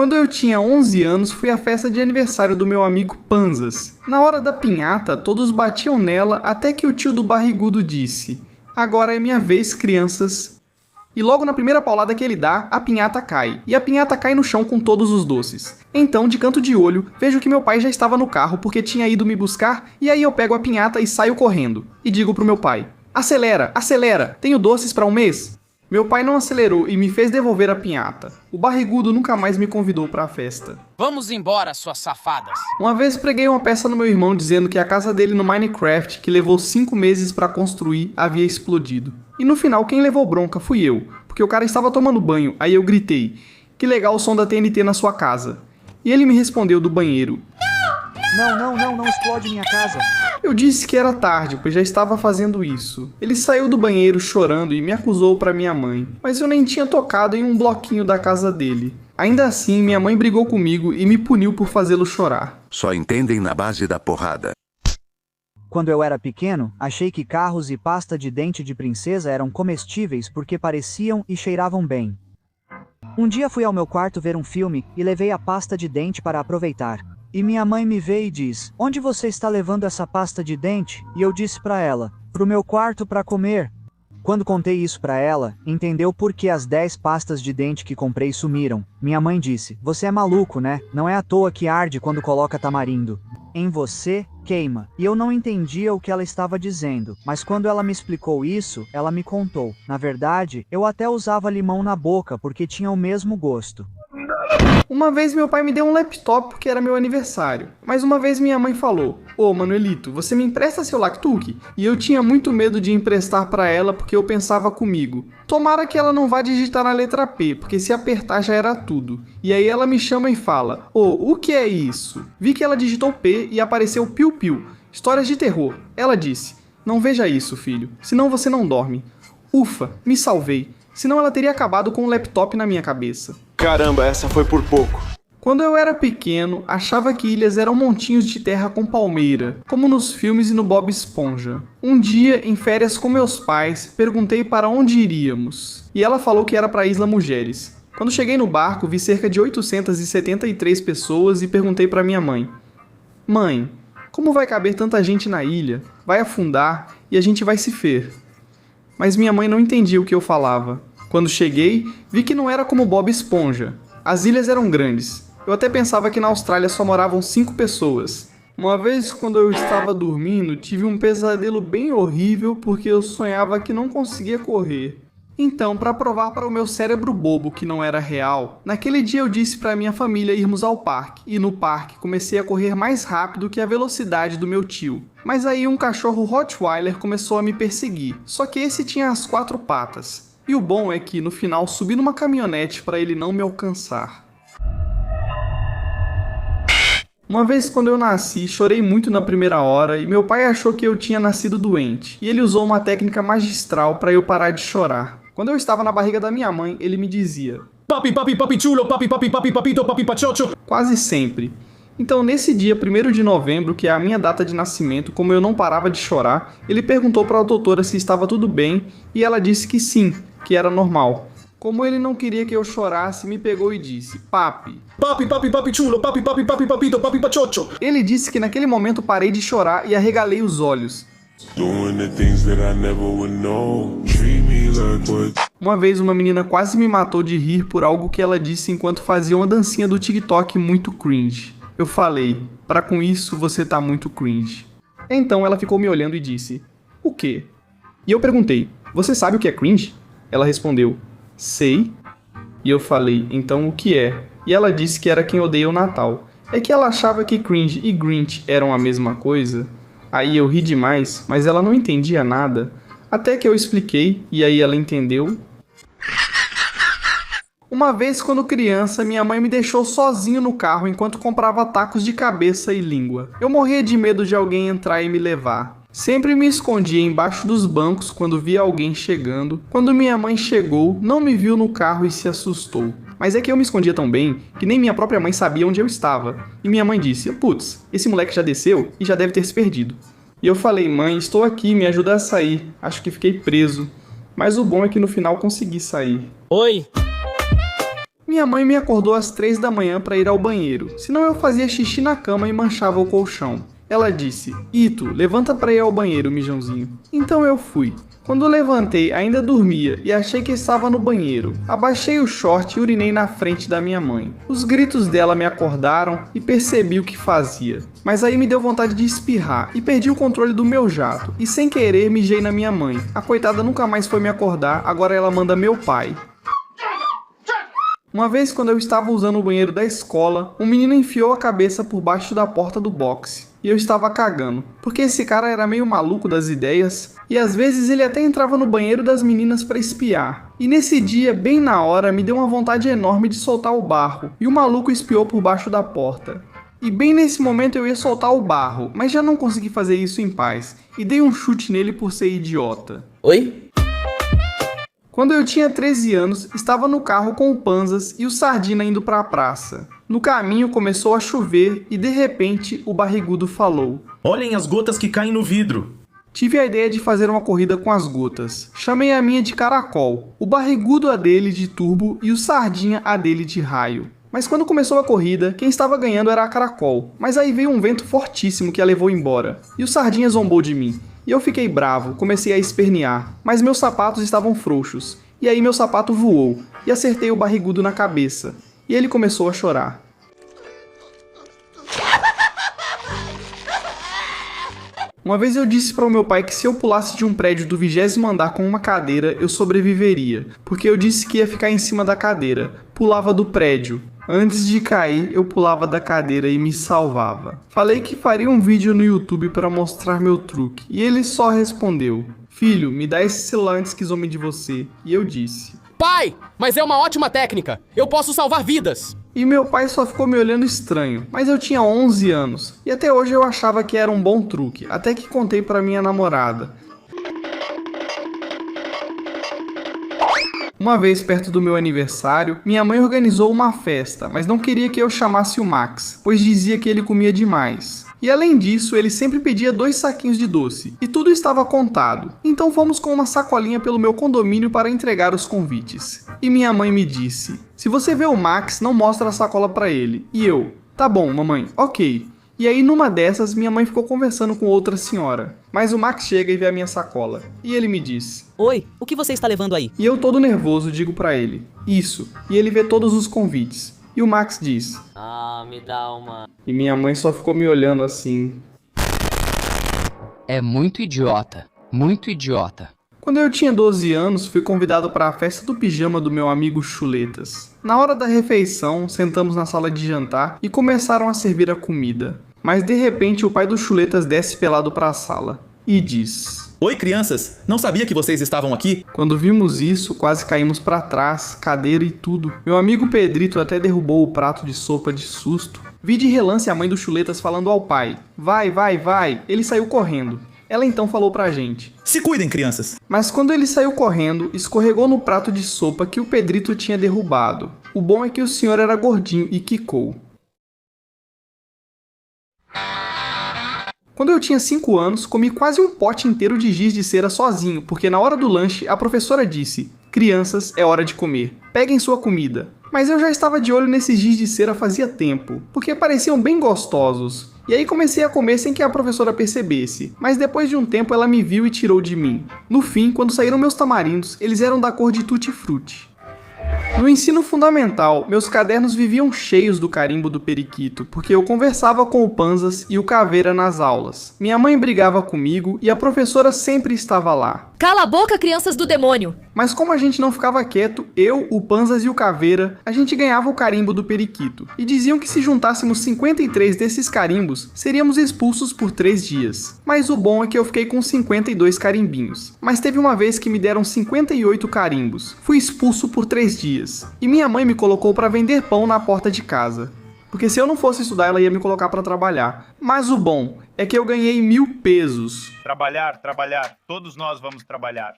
Quando eu tinha 11 anos, fui à festa de aniversário do meu amigo Panzas. Na hora da pinhata, todos batiam nela até que o tio do barrigudo disse: "Agora é minha vez, crianças." E logo na primeira paulada que ele dá, a pinhata cai. E a pinhata cai no chão com todos os doces. Então, de canto de olho, vejo que meu pai já estava no carro porque tinha ido me buscar, e aí eu pego a pinhata e saio correndo. E digo pro meu pai: "Acelera, acelera, tenho doces para um mês?" Meu pai não acelerou e me fez devolver a pinhata. O barrigudo nunca mais me convidou para a festa. Vamos embora, suas safadas. Uma vez preguei uma peça no meu irmão dizendo que a casa dele no Minecraft, que levou 5 meses para construir, havia explodido. E no final quem levou bronca fui eu, porque o cara estava tomando banho, aí eu gritei: "Que legal o som da TNT na sua casa." E ele me respondeu do banheiro: Não explode minha casa. Eu disse que era tarde, pois já estava fazendo isso. Ele saiu do banheiro chorando e me acusou para minha mãe, mas eu nem tinha tocado em um bloquinho da casa dele. Ainda assim, minha mãe brigou comigo e me puniu por fazê-lo chorar. Só entendem na base da porrada. Quando eu era pequeno, achei que carros e pasta de dente de princesa eram comestíveis porque pareciam e cheiravam bem. Um dia fui ao meu quarto ver um filme e levei a pasta de dente para aproveitar. E minha mãe me vê e diz: "Onde você está levando essa pasta de dente?" E eu disse para ela: "Pro meu quarto para comer." Quando contei isso para ela, entendeu por que as 10 pastas de dente que comprei sumiram. Minha mãe disse: "Você é maluco, né? Não é à toa que arde quando coloca tamarindo. Em você, queima." E eu não entendia o que ela estava dizendo, mas quando ela me explicou isso, ela me contou. Na verdade, eu até usava limão na boca porque tinha o mesmo gosto. Uma vez meu pai me deu um laptop porque era meu aniversário. Mas uma vez minha mãe falou: "Ô Manuelito, você me empresta seu Lactuque?" E eu tinha muito medo de emprestar para ela porque eu pensava comigo: tomara que ela não vá digitar na letra P, porque se apertar já era tudo. E aí ela me chama e fala: "Ô, o que é isso?" Vi que ela digitou P e apareceu Piu Piu. Histórias de terror. Ela disse: "Não veja isso, filho, senão você não dorme." Ufa, me salvei. Senão ela teria acabado com o laptop na minha cabeça. Caramba, essa foi por pouco. Quando eu era pequeno, achava que ilhas eram montinhos de terra com palmeira, como nos filmes e no Bob Esponja. Um dia, em férias com meus pais, perguntei para onde iríamos. E ela falou que era para a Isla Mujeres. Quando cheguei no barco, vi cerca de 873 pessoas e perguntei para minha mãe: "Mãe, como vai caber tanta gente na ilha? Vai afundar e a gente vai se fer." Mas minha mãe não entendia o que eu falava. Quando cheguei, vi que não era como Bob Esponja. As ilhas eram grandes. Eu até pensava que na Austrália só moravam 5 pessoas. Uma vez, quando eu estava dormindo, tive um pesadelo bem horrível porque eu sonhava que não conseguia correr. Então, para provar para o meu cérebro bobo que não era real, naquele dia eu disse para minha família irmos ao parque, e no parque comecei a correr mais rápido que a velocidade do meu tio. Mas aí um cachorro Rottweiler começou a me perseguir, só que esse tinha as 4 patas. E o bom é que no final subi numa caminhonete para ele não me alcançar. Uma vez quando eu nasci, chorei muito na primeira hora e meu pai achou que eu tinha nascido doente. E ele usou uma técnica magistral para eu parar de chorar. Quando eu estava na barriga da minha mãe, ele me dizia: "Papi, papi, papi chulo, papi, papi, papi, papito, papi, pachocho." Quase sempre. Então nesse dia 1º de novembro, que é a minha data de nascimento, como eu não parava de chorar, ele perguntou para a doutora se estava tudo bem e ela disse que sim, que era normal. Como ele não queria que eu chorasse, me pegou e disse: "Papi, papi, papi, papi chulo, papi, papi, papi, papito, papi, pachocho." Ele disse que naquele momento parei de chorar e arregalei os olhos. Uma vez uma menina quase me matou de rir por algo que ela disse enquanto fazia uma dancinha do TikTok muito cringe. Eu falei: "Para com isso você tá muito cringe." Então ela ficou me olhando e disse: "O quê?" E eu perguntei: "Você sabe o que é cringe?" Ela respondeu: "Sei." E eu falei: "Então o que é?" E ela disse que era quem odeia o Natal. É que ela achava que cringe e Grinch eram a mesma coisa. Aí eu ri demais, mas ela não entendia nada. Até que eu expliquei, e aí ela entendeu. Uma vez, quando criança, minha mãe me deixou sozinho no carro enquanto comprava tacos de cabeça e língua. Eu morria de medo de alguém entrar e me levar. Sempre me escondia embaixo dos bancos quando via alguém chegando. Quando minha mãe chegou, não me viu no carro e se assustou. Mas é que eu me escondia tão bem que nem minha própria mãe sabia onde eu estava. E minha mãe disse: "Putz, esse moleque já desceu e já deve ter se perdido." E eu falei: "Mãe, estou aqui, me ajuda a sair. Acho que fiquei preso." Mas o bom é que no final consegui sair. Oi! Minha mãe me acordou às 3 da manhã para ir ao banheiro, senão eu fazia xixi na cama e manchava o colchão. Ela disse: Ito, levanta para ir ao banheiro, mijãozinho. Então eu fui. Quando levantei, ainda dormia e achei que estava no banheiro. Abaixei o short e urinei na frente da minha mãe. Os gritos dela me acordaram e percebi o que fazia. Mas aí me deu vontade de espirrar e perdi o controle do meu jato. E sem querer mijei na minha mãe. A coitada nunca mais foi me acordar, agora ela manda meu pai. Uma vez, quando eu estava usando o banheiro da escola, um menino enfiou a cabeça por baixo da porta do boxe. E eu estava cagando, porque esse cara era meio maluco das ideias, e às vezes ele até entrava no banheiro das meninas para espiar. E nesse dia, bem na hora, me deu uma vontade enorme de soltar o barro, e o maluco espiou por baixo da porta. E bem nesse momento eu ia soltar o barro, mas já não consegui fazer isso em paz, e dei um chute nele por ser idiota. Oi? Quando eu tinha 13 anos, estava no carro com o Panzas e o Sardina indo para a praça. No caminho começou a chover e de repente o barrigudo falou: Olhem as gotas que caem no vidro. Tive a ideia de fazer uma corrida com as gotas. Chamei a minha de caracol, o barrigudo a dele de turbo e o Sardinha a dele de raio. Mas quando começou a corrida, quem estava ganhando era a caracol. Mas aí veio um vento fortíssimo que a levou embora. E o Sardinha zombou de mim. E eu fiquei bravo, comecei a espernear, mas meus sapatos estavam frouxos. E aí meu sapato voou, e acertei o barrigudo na cabeça. E ele começou a chorar. Uma vez eu disse para o meu pai que se eu pulasse de um prédio do 20º andar com uma cadeira, eu sobreviveria. Porque eu disse que ia ficar em cima da cadeira. Pulava do prédio. Antes de cair, eu pulava da cadeira e me salvava. Falei que faria um vídeo no YouTube para mostrar meu truque. E ele só respondeu: Filho, me dá esse celular antes que zombem de você. E eu disse: Pai, mas é uma ótima técnica. Eu posso salvar vidas. E meu pai só ficou me olhando estranho, mas eu tinha 11 anos, e até hoje eu achava que era um bom truque, até que contei pra minha namorada. Uma vez perto do meu aniversário, minha mãe organizou uma festa, mas não queria que eu chamasse o Max, pois dizia que ele comia demais. E além disso, ele sempre pedia 2 saquinhos de doce, e tudo estava contado. Então fomos com uma sacolinha pelo meu condomínio para entregar os convites. E minha mãe me disse: se você vê o Max, não mostra a sacola para ele. E eu: tá bom, mamãe, ok. E aí numa dessas, minha mãe ficou conversando com outra senhora. Mas o Max chega e vê a minha sacola. E ele me diz: Oi, o que você está levando aí? E eu todo nervoso digo pra ele: isso. E ele vê todos os convites. E o Max diz: Me dá uma... E minha mãe só ficou me olhando assim. É muito idiota. Muito idiota. Quando eu tinha 12 anos, fui convidado para a festa do pijama do meu amigo Chuletas. Na hora da refeição, sentamos na sala de jantar e começaram a servir a comida. Mas de repente o pai do Chuletas desce pelado para a sala e diz: Oi, crianças! Não sabia que vocês estavam aqui? Quando vimos isso, quase caímos para trás, cadeira e tudo. Meu amigo Pedrito até derrubou o prato de sopa de susto. Vi de relance a mãe do Chuletas falando ao pai: vai, vai, vai. Ele saiu correndo. Ela então falou pra gente: Se cuidem, crianças! Mas quando ele saiu correndo, escorregou no prato de sopa que o Pedrito tinha derrubado. O bom é que o senhor era gordinho e quicou. Quando eu tinha 5 anos, comi quase um pote inteiro de giz de cera sozinho, porque na hora do lanche a professora disse: crianças, é hora de comer. Peguem sua comida. Mas eu já estava de olho nesses giz de cera fazia tempo, porque pareciam bem gostosos. E aí comecei a comer sem que a professora percebesse, mas depois de um tempo ela me viu e tirou de mim. No fim, quando saíram meus tamarindos, eles eram da cor de tutti-frutti. No ensino fundamental, meus cadernos viviam cheios do carimbo do periquito, porque eu conversava com o Panzas e o Caveira nas aulas. Minha mãe brigava comigo e a professora sempre estava lá. Cala a boca, crianças do demônio! Mas como a gente não ficava quieto, eu, o Panzas e o Caveira, a gente ganhava o carimbo do periquito. E diziam que se juntássemos 53 desses carimbos, seríamos expulsos por 3 dias. Mas o bom é que eu fiquei com 52 carimbinhos. Mas teve uma vez que me deram 58 carimbos. Fui expulso por 3 dias. E minha mãe me colocou para vender pão na porta de casa. Porque se eu não fosse estudar, ela ia me colocar para trabalhar. Mas o bom é que eu ganhei 1000 pesos. Trabalhar, trabalhar. Todos nós vamos trabalhar.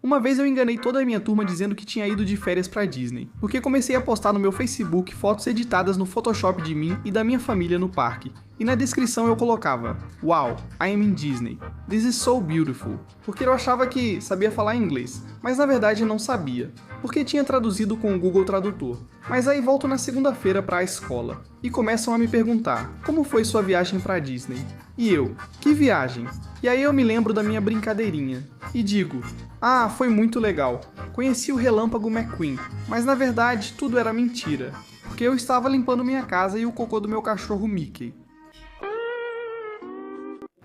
Uma vez eu enganei toda a minha turma dizendo que tinha ido de férias pra Disney, porque comecei a postar no meu Facebook fotos editadas no Photoshop de mim e da minha família no parque. E na descrição eu colocava: Wow, I am in Disney. This is so beautiful. Porque eu achava que sabia falar inglês, mas na verdade não sabia, porque tinha traduzido com o Google Tradutor. Mas aí volto na segunda-feira para a escola e começam a me perguntar: como foi sua viagem para Disney? E eu: que viagem? E aí eu me lembro da minha brincadeirinha e digo: ah, foi muito legal. Conheci o Relâmpago McQueen, mas na verdade tudo era mentira, porque eu estava limpando minha casa e o cocô do meu cachorro Mickey.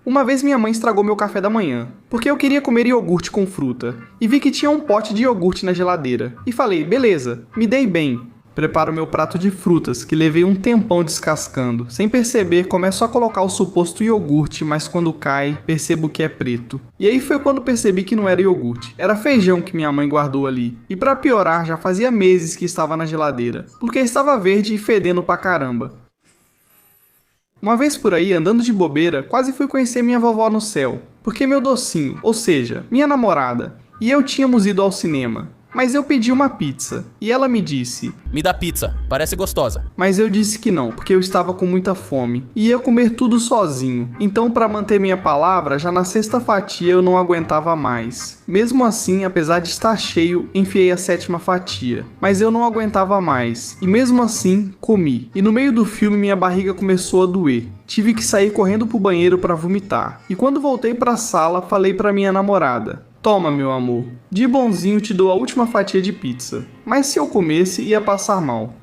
Uma vez minha mãe estragou meu café da manhã, porque eu queria comer iogurte com fruta, e vi que tinha um pote de iogurte na geladeira, e falei: beleza, me dei bem. Preparo meu prato de frutas, que levei um tempão descascando. Sem perceber, começo a colocar o suposto iogurte, mas quando cai, percebo que é preto. E aí foi quando percebi que não era iogurte, era feijão que minha mãe guardou ali. E pra piorar, já fazia meses que estava na geladeira, porque estava verde e fedendo pra caramba. Uma vez por aí, andando de bobeira, quase fui conhecer minha vovó no céu, porque meu docinho, ou seja, minha namorada, e eu tínhamos ido ao cinema. Mas eu pedi uma pizza, e ela me disse: Me dá pizza, parece gostosa. mas eu disse que não, porque eu estava com muita fome, e ia comer tudo sozinho. Então, para manter minha palavra, já na sexta fatia eu não aguentava mais. Mesmo assim, apesar de estar cheio, enfiei a sétima fatia. Mas eu não aguentava mais, e mesmo assim, comi. E no meio do filme minha barriga começou a doer. Tive que sair correndo pro banheiro para vomitar. E quando voltei para a sala, falei para minha namorada: toma, meu amor, de bonzinho te dou a última fatia de pizza. Mas se eu comesse, ia passar mal.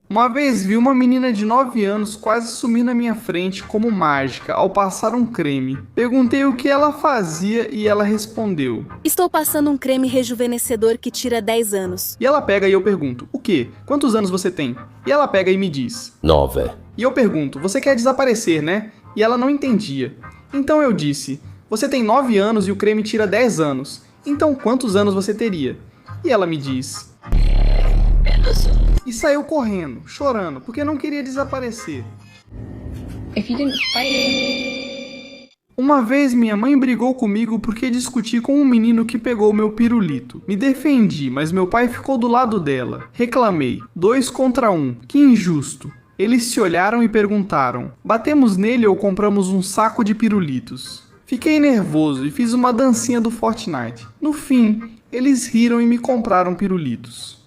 Uma vez vi uma menina de 9 anos quase sumir na minha frente como mágica ao passar um creme. Perguntei o que ela fazia e ela respondeu: Estou passando um creme rejuvenescedor que tira 10 anos. E ela pega e eu pergunto: o quê? Quantos anos você tem? E ela pega e me diz: 9. E eu pergunto: você quer desaparecer, né? E ela não entendia. Então eu disse: você tem 9 anos e o creme tira 10 anos. Então quantos anos você teria? E ela me diz: e saiu correndo, chorando, porque não queria desaparecer. Uma vez minha mãe brigou comigo porque discuti com um menino que pegou meu pirulito. Me defendi, mas meu pai ficou do lado dela. Reclamei: 2 contra 1, que injusto. Eles se olharam e perguntaram: batemos nele ou compramos um saco de pirulitos? Fiquei nervoso e fiz uma dancinha do Fortnite. No fim, eles riram e me compraram pirulitos.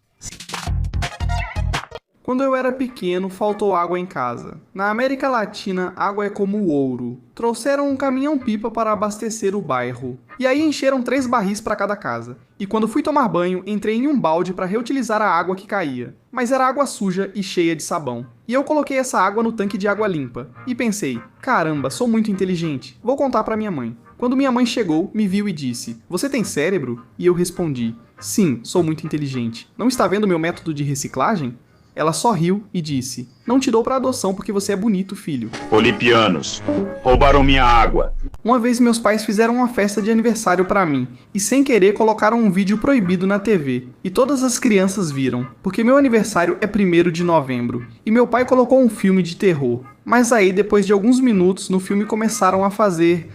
Quando eu era pequeno, faltou água em casa. Na América Latina, água é como ouro. Trouxeram um caminhão-pipa para abastecer o bairro. E aí encheram 3 barris para cada casa. E quando fui tomar banho, entrei em um balde para reutilizar a água que caía. Mas era água suja e cheia de sabão. E eu coloquei essa água no tanque de água limpa. E pensei: caramba, sou muito inteligente. Vou contar para minha mãe. Quando minha mãe chegou, me viu e disse: você tem cérebro? E eu respondi: sim, sou muito inteligente. Não está vendo meu método de reciclagem? Ela só riu e disse: não te dou para adoção porque você é bonito, filho. Olipianos, roubaram minha água. Uma vez meus pais fizeram uma festa de aniversário para mim e sem querer colocaram um vídeo proibido na TV. E todas as crianças viram, porque meu aniversário é 1º de novembro. E meu pai colocou um filme de terror. Mas aí, depois de alguns minutos, no filme começaram a fazer...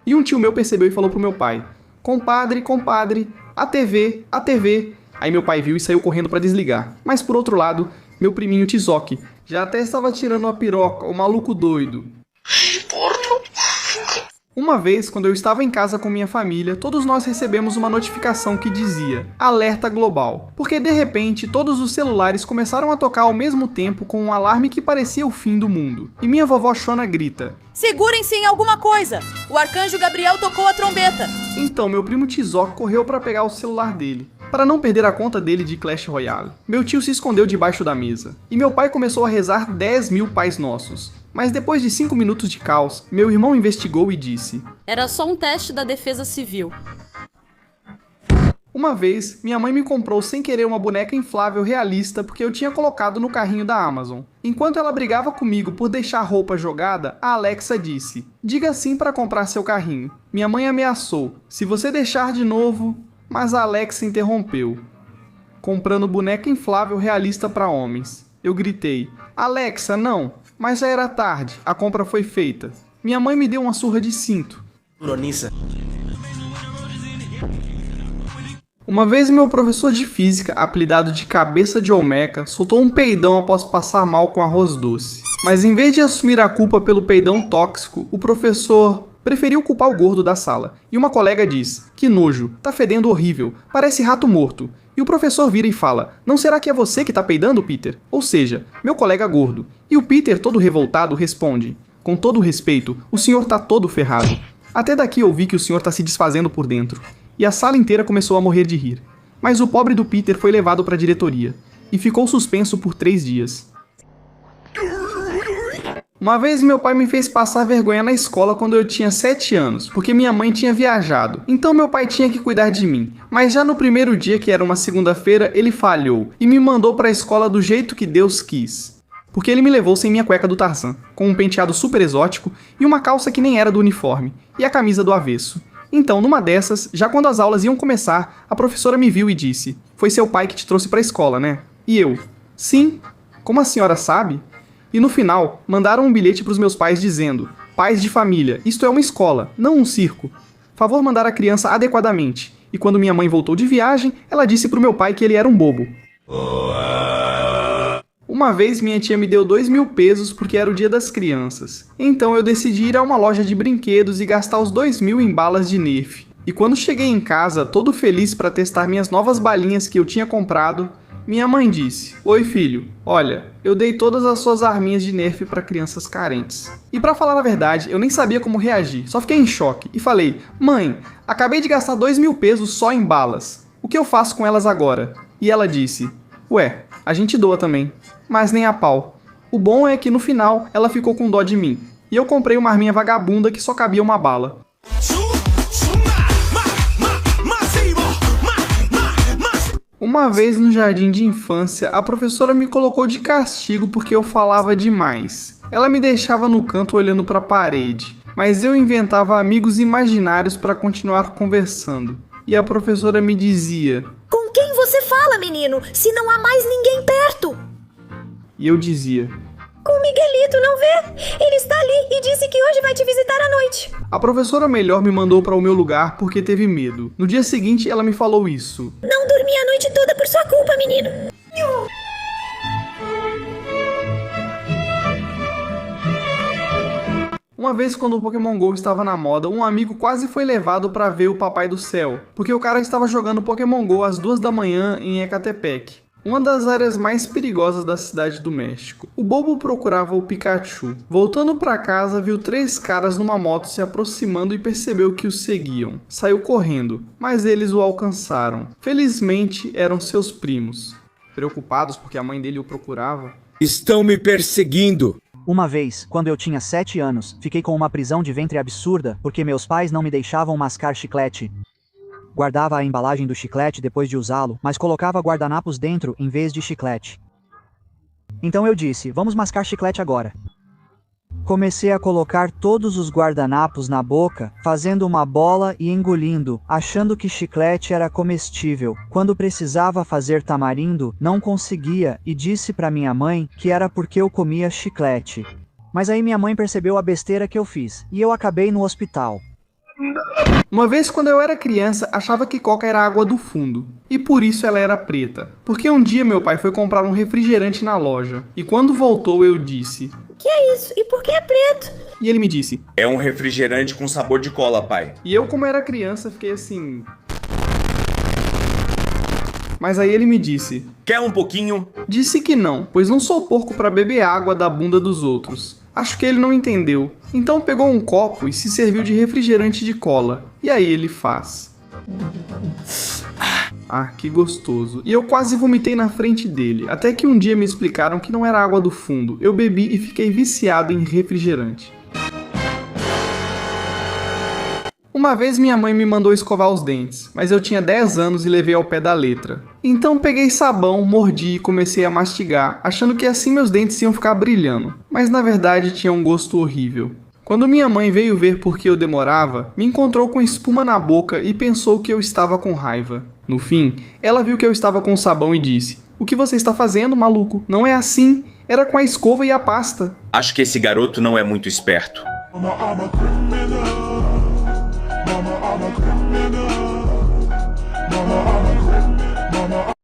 E um tio meu percebeu e falou pro meu pai: compadre, a TV... Aí meu pai viu e saiu correndo para desligar. Mas por outro lado, meu priminho Tizoque já até estava tirando a piroca, o maluco doido. Uma vez, quando eu estava em casa com minha família, todos nós recebemos uma notificação que dizia: alerta global. Porque de repente, todos os celulares começaram a tocar ao mesmo tempo com um alarme que parecia o fim do mundo. E minha vovó Shona grita: Segurem-se em alguma coisa! O arcanjo Gabriel tocou a trombeta! Então meu primo Tizoque correu para pegar o celular dele, para não perder a conta dele de Clash Royale. Meu tio se escondeu debaixo da mesa. E meu pai começou a rezar 10.000 Pais Nossos. Mas depois de 5 minutos de caos, meu irmão investigou e disse: Era só um teste da defesa civil. Uma vez, minha mãe me comprou sem querer uma boneca inflável realista porque eu tinha colocado no carrinho da Amazon. Enquanto ela brigava comigo por deixar a roupa jogada, a Alexa disse: diga sim para comprar seu carrinho. Minha mãe ameaçou: se você deixar de novo... Mas a Alexa interrompeu, comprando boneca inflável realista para homens. Eu gritei: Alexa, não! Mas já era tarde, a compra foi feita. Minha mãe me deu uma surra de cinto. Uma vez meu professor de física, apelidado de cabeça de Olmeca, soltou um peidão após passar mal com arroz doce. Mas em vez de assumir a culpa pelo peidão tóxico, o professor preferiu culpar o gordo da sala. E uma colega diz: "Que nojo, tá fedendo horrível, parece rato morto." E o professor vira e fala: "Não será que é você que tá peidando, Peter?" Ou seja, meu colega gordo. E o Peter, todo revoltado, responde: "Com todo respeito, o senhor tá todo ferrado. Até daqui eu vi que o senhor tá se desfazendo por dentro." E a sala inteira começou a morrer de rir. Mas o pobre do Peter foi levado para a diretoria e ficou suspenso por 3 dias. Uma vez meu pai me fez passar vergonha na escola quando eu tinha 7 anos, porque minha mãe tinha viajado. Então meu pai tinha que cuidar de mim. Mas já no primeiro dia, que era uma segunda-feira, ele falhou e me mandou para a escola do jeito que Deus quis. Porque ele me levou sem minha cueca do Tarzan, com um penteado super exótico e uma calça que nem era do uniforme, e a camisa do avesso. Então, numa dessas, já quando as aulas iam começar, a professora me viu e disse: "Foi seu pai que te trouxe pra escola, né?" E eu: "Sim, como a senhora sabe?" E no final, mandaram um bilhete pros meus pais dizendo: "Pais de família, isto é uma escola, não um circo. Favor mandar a criança adequadamente." E quando minha mãe voltou de viagem, ela disse pro meu pai que ele era um bobo. Uma vez minha tia me deu 2.000 pesos porque era o dia das crianças. Então eu decidi ir a uma loja de brinquedos e gastar os 2.000 em balas de Nerf. E quando cheguei em casa, todo feliz para testar minhas novas balinhas que eu tinha comprado, minha mãe disse: "Oi filho, olha, eu dei todas as suas arminhas de Nerf para crianças carentes." E para falar a verdade, eu nem sabia como reagir, só fiquei em choque e falei: "Mãe, acabei de gastar 2.000 pesos só em balas. O que eu faço com elas agora?" E ela disse: "Ué, a gente doa também." Mas nem a pau. O bom é que no final ela ficou com dó de mim. E eu comprei uma arminha vagabunda que só cabia uma bala. Uma vez no jardim de infância, a professora me colocou de castigo porque eu falava demais. Ela me deixava no canto olhando para a parede, mas eu inventava amigos imaginários para continuar conversando. E a professora me dizia: "Com quem você fala, menino, se não há mais ninguém perto?" E eu dizia: "Com Miguelito, não vê? Ele está ali e disse que hoje vai te visitar à noite." A professora melhor me mandou para o meu lugar porque teve medo. No dia seguinte ela me falou isso: "Não dormi a noite toda por sua culpa, menino." Uma vez, quando o Pokémon GO estava na moda, um amigo quase foi levado para ver o Papai do Céu, porque o cara estava jogando Pokémon GO às 2 da manhã em Ecatepec, uma das áreas mais perigosas da cidade do México. O bobo procurava o Pikachu. Voltando para casa, viu 3 caras numa moto se aproximando e percebeu que os seguiam. Saiu correndo, mas eles o alcançaram. Felizmente, eram seus primos. Preocupados porque a mãe dele o procurava: "Estão me perseguindo." Uma vez, quando eu tinha 7 anos, fiquei com uma prisão de ventre absurda porque meus pais não me deixavam mascar chiclete. Guardava a embalagem do chiclete depois de usá-lo, mas colocava guardanapos dentro em vez de chiclete. Então eu disse: "Vamos mascar chiclete agora." Comecei a colocar todos os guardanapos na boca, fazendo uma bola e engolindo, achando que chiclete era comestível. Quando precisava fazer tamarindo, não conseguia e disse para minha mãe que era porque eu comia chiclete. Mas aí minha mãe percebeu a besteira que eu fiz, e eu acabei no hospital. Uma vez, quando eu era criança, achava que Coca era água do fundo, e por isso ela era preta. Porque um dia meu pai foi comprar um refrigerante na loja, e quando voltou eu disse: "Que é isso? E por que é preto?" E ele me disse: "É um refrigerante com sabor de cola, pai." E eu, como era criança, fiquei assim... Mas aí ele me disse: "Quer um pouquinho?" Disse que não, pois não sou porco para beber água da bunda dos outros. Acho que ele não entendeu. Então pegou um copo e se serviu de refrigerante de cola. E aí ele faz: "Ah, que gostoso." E eu quase vomitei na frente dele, até que um dia me explicaram que não era água do fundo. Eu bebi e fiquei viciado em refrigerante. Uma vez minha mãe me mandou escovar os dentes, mas eu tinha 10 anos e levei ao pé da letra. Então peguei sabão, mordi e comecei a mastigar, achando que assim meus dentes iam ficar brilhando. Mas na verdade tinha um gosto horrível. Quando minha mãe veio ver por que eu demorava, me encontrou com espuma na boca e pensou que eu estava com raiva. No fim, ela viu que eu estava com sabão e disse: "O que você está fazendo, maluco? Não é assim. Era com a escova e a pasta." Acho que esse garoto não é muito esperto. Mama, I'm a criminal. Mama, I'm a